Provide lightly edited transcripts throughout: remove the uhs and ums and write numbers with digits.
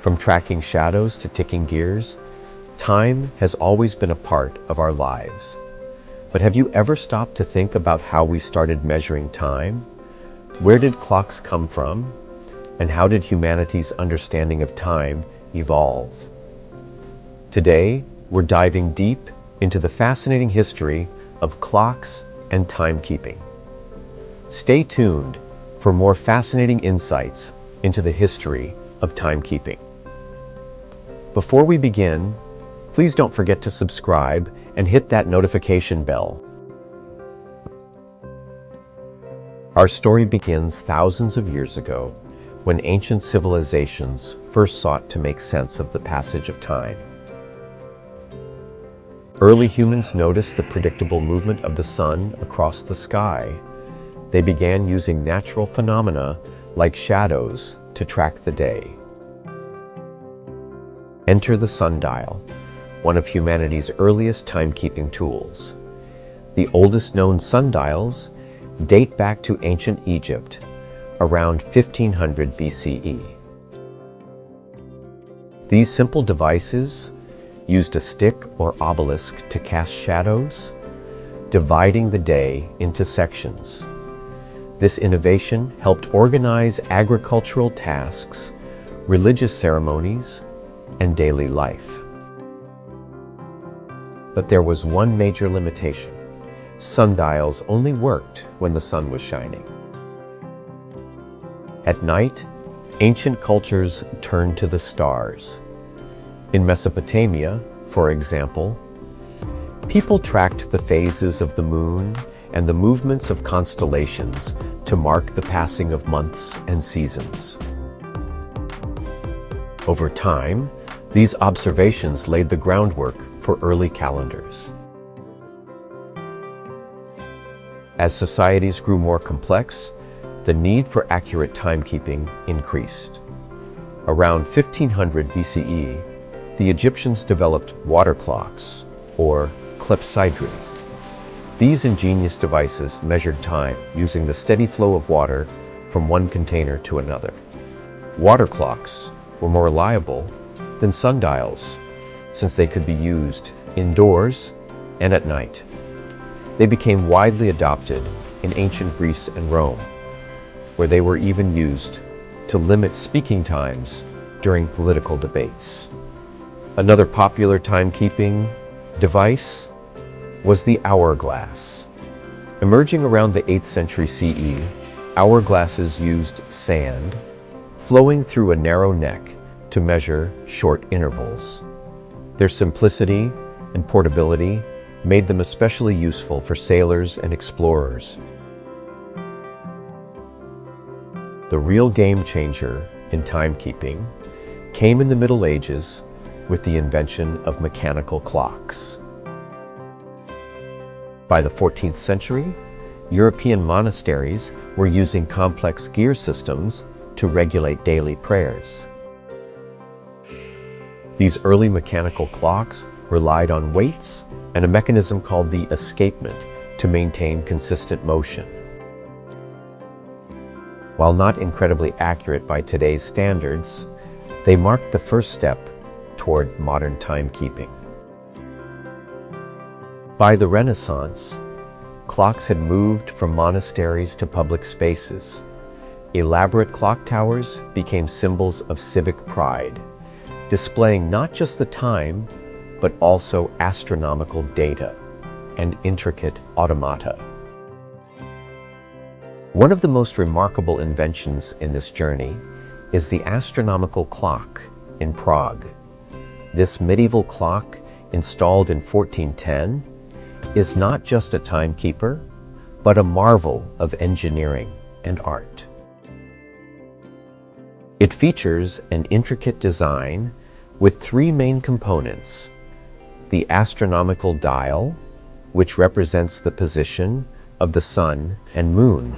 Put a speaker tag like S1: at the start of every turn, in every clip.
S1: From tracking shadows to ticking gears, time has always been a part of our lives. But have you ever stopped to think about how we started measuring time? Where did clocks come from? And how did humanity's understanding of time evolve? Today, we're diving deep into the fascinating history of clocks and timekeeping. Stay tuned for more fascinating insights into the history of timekeeping. Before we begin, please don't forget to subscribe and hit that notification bell. Our story begins thousands of years ago, when ancient civilizations first sought to make sense of the passage of time. Early humans noticed the predictable movement of the sun across the sky. They began using natural phenomena like shadows to track the day. Enter the sundial, one of humanity's earliest timekeeping tools. The oldest known sundials date back to ancient Egypt, around 1500 BCE. These simple devices used a stick or obelisk to cast shadows, dividing the day into sections. This innovation helped organize agricultural tasks, religious ceremonies, and daily life. But there was one major limitation. Sundials only worked when the sun was shining. At night, ancient cultures turned to the stars. In Mesopotamia, for example, people tracked the phases of the moon and the movements of constellations to mark the passing of months and seasons. Over time, these observations laid the groundwork for early calendars. As societies grew more complex, the need for accurate timekeeping increased. Around 1500 BCE, the Egyptians developed water clocks, or clepsydri. These ingenious devices measured time using the steady flow of water from one container to another. Water clocks were more reliable than sundials, since they could be used indoors and at night. They became widely adopted in ancient Greece and Rome, where they were even used to limit speaking times during political debates. Another popular timekeeping device was the hourglass. Emerging around the 8th century CE, hourglasses used sand flowing through a narrow neck to measure short intervals. Their simplicity and portability made them especially useful for sailors and explorers. The real game changer in timekeeping came in the Middle Ages with the invention of mechanical clocks. By the 14th century, European monasteries were using complex gear systems to regulate daily prayers. These early mechanical clocks relied on weights and a mechanism called the escapement to maintain consistent motion. While not incredibly accurate by today's standards, they marked the first step toward modern timekeeping. By the Renaissance, clocks had moved from monasteries to public spaces. Elaborate clock towers became symbols of civic pride, displaying not just the time, but also astronomical data and intricate automata. One of the most remarkable inventions in this journey is the astronomical clock in Prague. This medieval clock, installed in 1410, is not just a timekeeper, but a marvel of engineering and art. It features an intricate design with three main components: the astronomical dial, which represents the position of the sun and moon;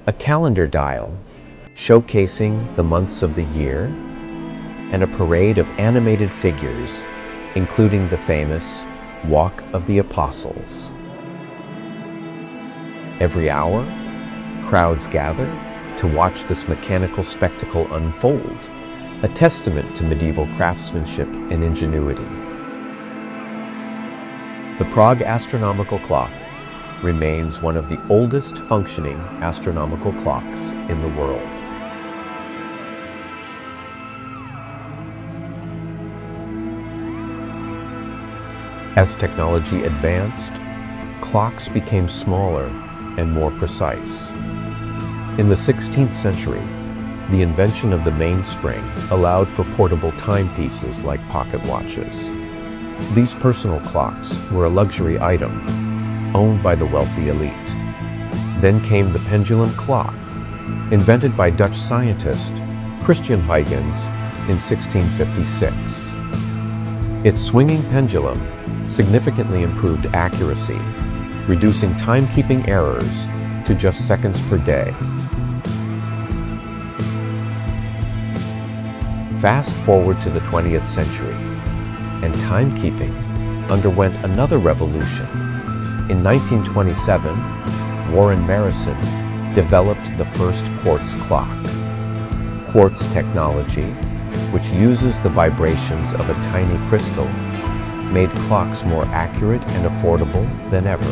S1: a calendar dial, showcasing the months of the year; and a parade of animated figures, including the famous Walk of the Apostles. Every hour, crowds gather to watch this mechanical spectacle unfold, a testament to medieval craftsmanship and ingenuity. The Prague Astronomical Clock remains one of the oldest functioning astronomical clocks in the world. As technology advanced, clocks became smaller and more precise. In the 16th century, the invention of the mainspring allowed for portable timepieces like pocket watches. These personal clocks were a luxury item owned by the wealthy elite. Then came the pendulum clock, invented by Dutch scientist Christian Huygens in 1656. Its swinging pendulum significantly improved accuracy, reducing timekeeping errors to just seconds per day. Fast forward to the 20th century, and timekeeping underwent another revolution. In 1927, Warren Marrison developed the first quartz clock. Quartz technology, which uses the vibrations of a tiny crystal, made clocks more accurate and affordable than ever.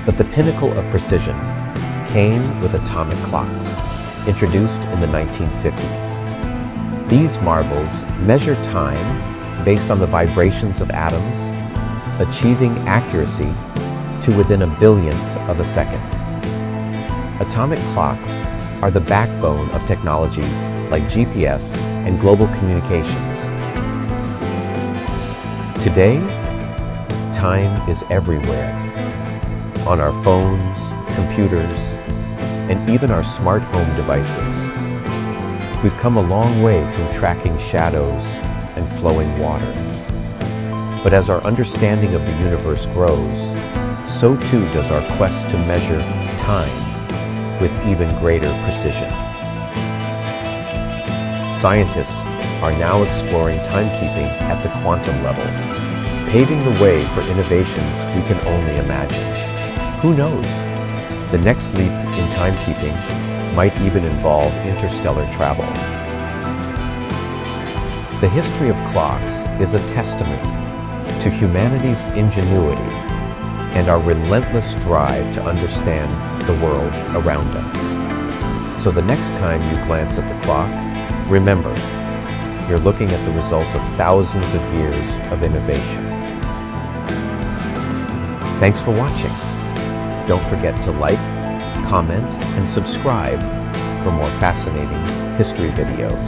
S1: But the pinnacle of precision came with atomic clocks, introduced in the 1950s. These marvels measure time based on the vibrations of atoms, achieving accuracy to within a billionth of a second. Atomic clocks are the backbone of technologies like GPS and global communications. Today, time is everywhere. On our phones, computers, and even our smart home devices. We've come a long way from tracking shadows and flowing water. But as our understanding of the universe grows, so too does our quest to measure time with even greater precision. Scientists are now exploring timekeeping at the quantum level, paving the way for innovations we can only imagine. Who knows? The next leap in timekeeping might even involve interstellar travel. The history of clocks is a testament to humanity's ingenuity and our relentless drive to understand the world around us. So the next time you glance at the clock, remember, you're looking at the result of thousands of years of innovation. Thanks for watching. Don't forget to like, comment, and subscribe for more fascinating history videos.